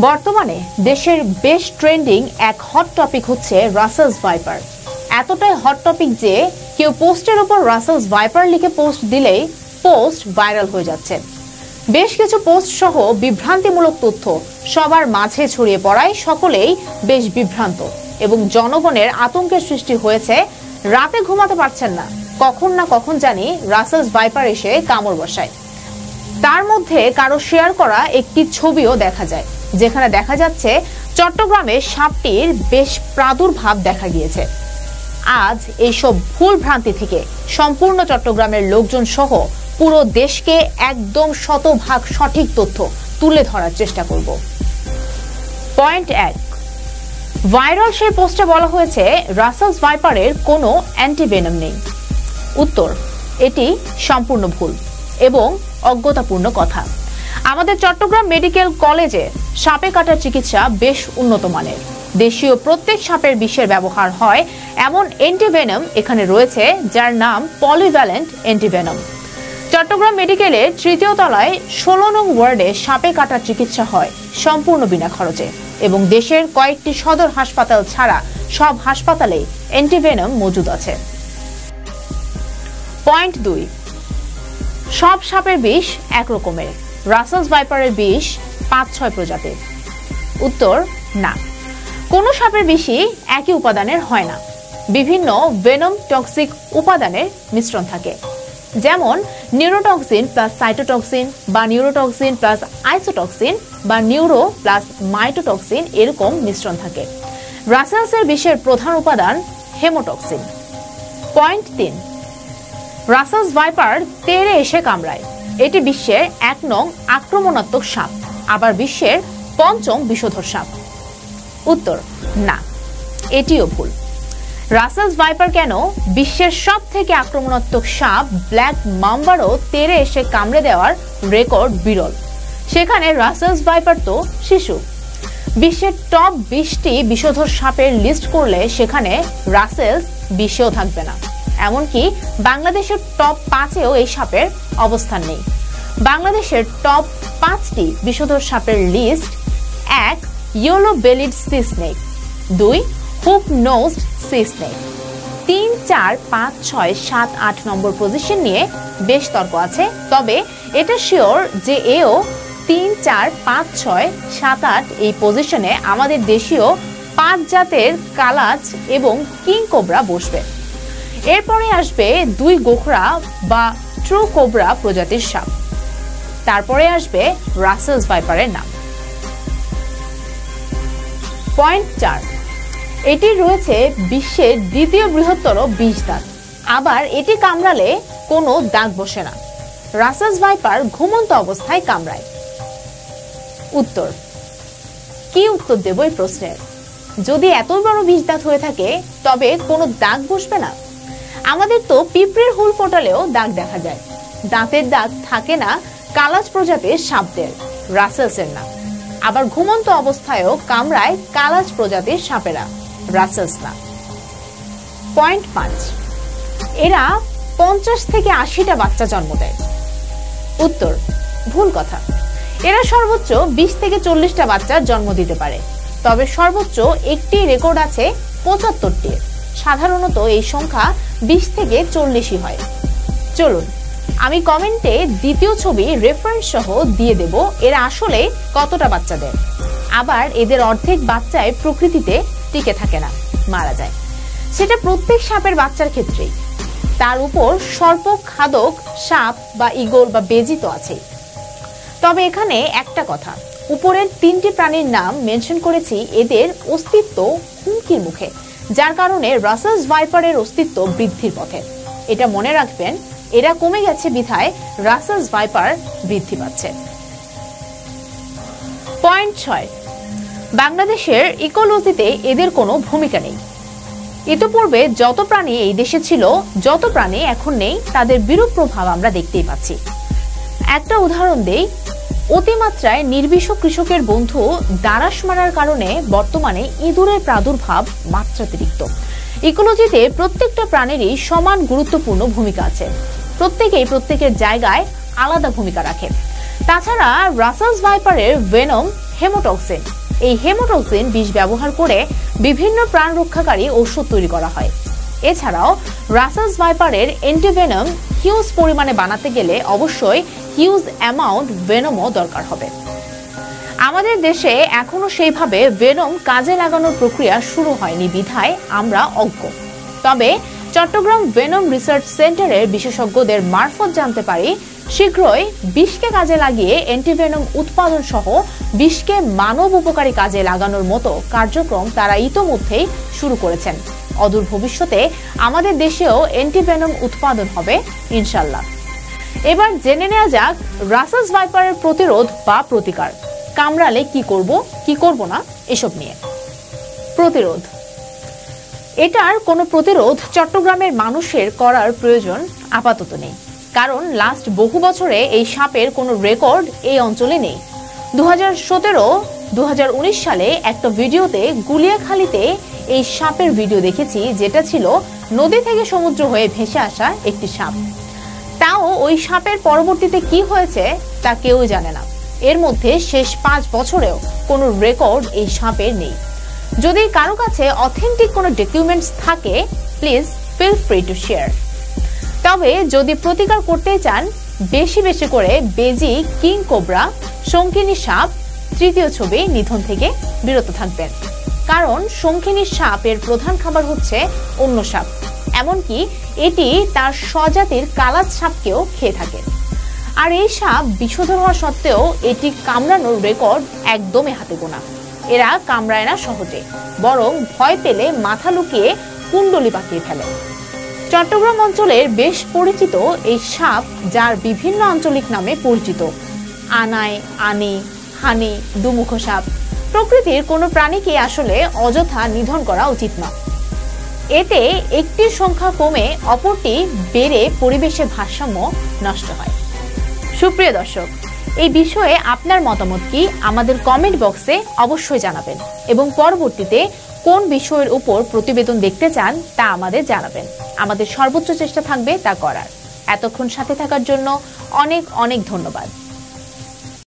বর্তমানে দেশের বেশ ট্রেন্ডিং এক হট টপিক হচ্ছে রাসেলস ভাইপার। এতটাই হট টপিক যে কেউ পোস্টের উপর রাসেলস ভাইপার লিখে পোস্ট দিলেই পোস্ট ভাইরাল হয়ে যাচ্ছে। বেশ কিছু পোস্ট সহ বিভ্রান্তিমূলক তথ্য সবার মাঝে ছড়িয়ে পড়ায় সকলেই বেশ বিভ্রান্ত এবং জনগণের আতঙ্কের সৃষ্টি হয়েছে। রাতে ঘুমাতে পারছেন না, কখন না কখন জানি রাসেলস ভাইপার এসে কামড় বসায়। তার মধ্যে কারো শেয়ার করা একটি ছবিও দেখা যায়, যেখানে দেখা যাচ্ছে চট্টগ্রামে সাপটির বেশ প্রাদুর্ভাব দেখা গিয়েছে। আজ এইসব ভুল ভ্রান্তি থেকে সম্পূর্ণ চট্টগ্রামের লোকজন সহ পুরো দেশকে একদম শতভাগ সঠিক তথ্য তুলে ধরার চেষ্টা করব। পয়েন্ট 1, ভাইরাল সেই পোস্টে বলা হয়েছে রাসেলস ভাইপারের কোনো অ্যান্টিভেনম নেই। উত্তর, এটি সম্পূর্ণ ভুল এবং অজ্ঞতাপূর্ণ কথা। আমাদের চট্টগ্রাম মেডিকেল কলেজে সাপে কাটার চিকিৎসা বেশ উন্নত মানের। দেশীয় প্রত্যেক সাপের বিষের ব্যবহার হয় এমন অ্যান্টিভেনম এখানে রয়েছে, যার নাম পলিভ্যালেন্ট অ্যান্টিভেনম। চট্টগ্রাম মেডিকেলের 3য় তলায় 16 নং ওয়ার্ডে সাপে কাটার চিকিৎসা হয় সম্পূর্ণ বিনা খরচে এবং দেশের কয়েকটি সদর হাসপাতাল ছাড়া সব হাসপাতালে অ্যান্টিভেনম মজুদ আছে। পয়েন্ট 2, সব সাপের বিষ এক রকমের, রাসেলস ভাইপারের বিষ 5-6 প্রজাতির। উত্তর, না, কোনো সাপের বিষই একই উপাদানের হয় না। বিভিন্ন ভেনম টক্সিক উপাদানের মিশ্রণ থাকে, যেমন নিউরোটক্সিন প্লাস সাইটোটক্সিন বা নিউরোটক্সিন প্লাস আইসোটক্সিন বা নিউরো প্লাস মাইটোটক্সিন, এরকম মিশ্রণ থাকে। রাসেলসের বিষের প্রধান উপাদান হেমোটক্সিন। পয়েন্ট 3, রাসেলস ভাইপার তেড়ে এসে কামড়ায়। এটি বিশ্বের 1 নং আক্রমণাত্মক সাপ, আবার বিশ্বের 5ম বিষধর সাপ। উত্তর, না, এটিও ভুল। রাসেলস ভাইপার কেন বিশ্বের সব থেকে আক্রমণাত্মক সাপ ব্ল্যাক মাম্বারও তেড়ে এসে কামড়ে দেওয়ার রেকর্ড বিরল। সেখানে রাসেলস ভাইপার তো শিশু। বিশ্বের টপ 20টি বিষধর সাপের লিস্ট করলে সেখানে রাসেলস 20-এও থাকবে না। এমনকি বাংলাদেশের টপ 5-এও এই সাপের অবস্থান নেই। বাংলাদেশের টপ 5টি বিষধর সাপের list: 1, yellow bellied sea snake; 2, hook nosed sea snake; 3, 4, 5, 6, 7, 8 number position নিয়ে বেশ তর্ক আছে, তবে এটা শিওর যে এও 3, 4, 5, 6, 7, 8 এই পজিশনে আমাদের দেশীয় 5 জাতের কালাজ এবং কিং কোবরা বসবে। এরপরে আসবে 2 গোখরা বা ট্রু কোবরা প্রজাতির সাপ। তারপরে আসবে রাসেলস ভাইপারের নাম। পয়েন্ট 4, এটি রয়েছে বিশ্বের 2য় বৃহত্তর বিষ দাঁত, আবার এটি কামড়ালে কোনো দাগ বসে না। রাসেলস ভাইপার ঘুমন্ত অবস্থায় কামড়ায়। উত্তর, কি উত্তর দেব এই প্রশ্নের? যদি এত বড় বিষ দাঁত হয়ে থাকে তবে কোনো দাগ বসবে না? আমাদের তো পিঁপড়ের হুল ফোটালেও দাগ দেখা যায়। দাঁতের দাগ থাকে না কালাজ প্রজাতির সাপদের, রাসেলসের না। আবার ঘুমন্ত অবস্থায়ও কামড়ায় কালাজ প্রজাতির সাপেরা, রাসেলস না। পয়েন্ট 5, এরা 50 থেকে 80টা বাচ্চা জন্ম দেয়। উত্তর, ভুল কথা। এরা সর্বোচ্চ 20 থেকে 40টা বাচ্চা জন্ম দিতে পারে, তবে সর্বোচ্চ একটি রেকর্ড আছে 75টি। সাধারণত এই সংখ্যা 20 থেকে 40ই হয়। চলুন আমি কমেন্টে 2য় ছবি রেফারেন্স সহ দিয়ে দেব এরা আসলে কতটা বাচ্চা দেয়। আবার এদের অর্ধেক বাচ্চায় প্রকৃতিতে টিকে থাকে না, মারা যায়। সেটা প্রত্যেক সাপের বাচ্চার ক্ষেত্রেই। তার উপর সর্প খাদক সাপ বা ঈগল বা বেজি তো আছেই। তবে এখানে একটা কথা, উপরের 3টি প্রাণীর নাম মেনশন করেছি, এদের অস্তিত্ব হুমকির মুখে, যার কারণে রাসেলস ভাইপারের অস্তিত্ব বৃদ্ধির পথে। এটা মনে রাখবেন, এরা কমে গেছে বিধায় রাসেলস ভাইপার বৃদ্ধি পাচ্ছে। পয়েন্ট 6, বাংলাদেশের ইকোলজিতে এদের কোনো ভূমিকা নেই। ইতোপূর্বে যত প্রাণী এই দেশে ছিল, যত প্রাণী এখন নেই, তাদের বিরূপ প্রভাব আমরা দেখতেই পাচ্ছি। একটা উদাহরণ দেই, অতিমাত্রায় নির্বিষ কৃষকের বন্ধু দারাস মারার কারণে বর্তমানে ইঁদুরের প্রাদুর্ভাব মাত্রাতিরিক্ত। ইকোলজিতে প্রত্যেকটা প্রাণীরই সমান গুরুত্বপূর্ণ ভূমিকা আছে, প্রত্যেকেই প্রত্যেকের জায়গায় আলাদা ভূমিকা রাখে। তাছাড়া রাসেলস ভাইপারের ভেনম হেমোটক্সিন। এই হেমোটক্সিন বিষ ব্যবহার করে বিভিন্ন প্রাণ রক্ষাকারী ঔষধ তৈরি করা হয়। এছাড়াও রাসেলস ভাইপারের অ্যান্টিভেনম হিউজ পরিমাণে বানাতে গেলে অবশ্যই হিউজ অ্যামাউন্ট ভেনমও দরকার হবে। আমাদের দেশে এখনো সেইভাবে ভেনম কাজে লাগানোর প্রক্রিয়া শুরু হয়নি বিধায় আমরা অজ্ঞ। তবে চট্টগ্রাম ভেনম রিসার্চ সেন্টারের বিশেষজ্ঞদের মারফত জানতে পারি শীঘ্রই বিষকে কাজে লাগিয়ে অ্যান্টিভেনম উৎপাদন সহ বিষকে মানব উপকারী কাজে লাগানোর মতো কার্যক্রম তারা ইতোমধ্যেই শুরু করেছেন। অদূর ভবিষ্যতে আমাদের দেশেও অ্যান্টিভেনম উৎপাদন হবে ইনশাল্লাহ। এবার জেনে নেওয়া যাক রাসেলস ভাইপারের প্রতিরোধ বা প্রতিকার। কামড়ালে কি করব কি করব না এসব নিয়ে। প্রতিরোধ, এটার কোনো প্রতিরোধ চট্টগ্রামের মানুষের করার প্রয়োজন আপাতত নেই, কারণ লাস্ট বহু বছরে এই সাপের কোনো রেকর্ড এই অঞ্চলে নেই। 2017-2019 সালে একটা ভিডিওতে গুলিয়াখালীতে এই সাপের ভিডিও দেখেছি, যেটা ছিল নদী থেকে সমুদ্র হয়ে ভেসে আসা একটি সাপ। তাও ওই সাপের পরবর্তীতে কি হয়েছে তা কেউ জানে না। এর মধ্যে শেষ 5 বছরেও কোনো রেকর্ড এই সাপের নেই। যদি কারো কাছে অথেন্টিক কোনো ডকুমেন্টস থাকে please feel free to share. তবে যদি প্রতিকার করতে চান বেশি বেশি করে বেজি, কিং কোবরা, শঙ্খিনী সাপ, তৃতীয় ছবি নিধন থেকে বিরত থাকবেন, কারণ শঙ্খিনী সাপের প্রধান খাবার হচ্ছে অন্য সাপ। এমনকি এটি তার স্বজাতির কালাত সাপকেও খেয়ে থাকে। আর এই সাপ বিষধর হওয়া সত্ত্বেও এটি কামড়ানোর রেকর্ড একদমই হাতে গোনা। এরা কামড়ায় না সহজে, বরং ভয় পেলে মাথা লুকিয়ে কুণ্ডলি পাকিয়ে ফেলে। চট্টগ্রাম অঞ্চলের বেশ পরিচিত এই সাপ, যার বিভিন্ন আঞ্চলিক নামে পরিচিত, আনাই, আনি, হানি, দুমুখ সাপ। প্রকৃতির কোনো প্রাণীকে আসলে অযথা নিধন করা উচিত না। এতে একটির সংখ্যা কমে অপরটি বেড়ে পরিবেশের ভারসাম্য নষ্ট হয়। সুপ্রিয় দর্শক, এই বিষয়ে আপনার মতামত কি আমাদের কমেন্ট বক্সে অবশ্যই জানাবেন, এবং পরবর্তীতে কোন বিষয়ের উপর প্রতিবেদন দেখতে চান তা আমাদের জানাবেন। আমাদের সর্বোচ্চ চেষ্টা থাকবে তা করার। এতক্ষণ সাথে থাকার জন্য অনেক অনেক ধন্যবাদ।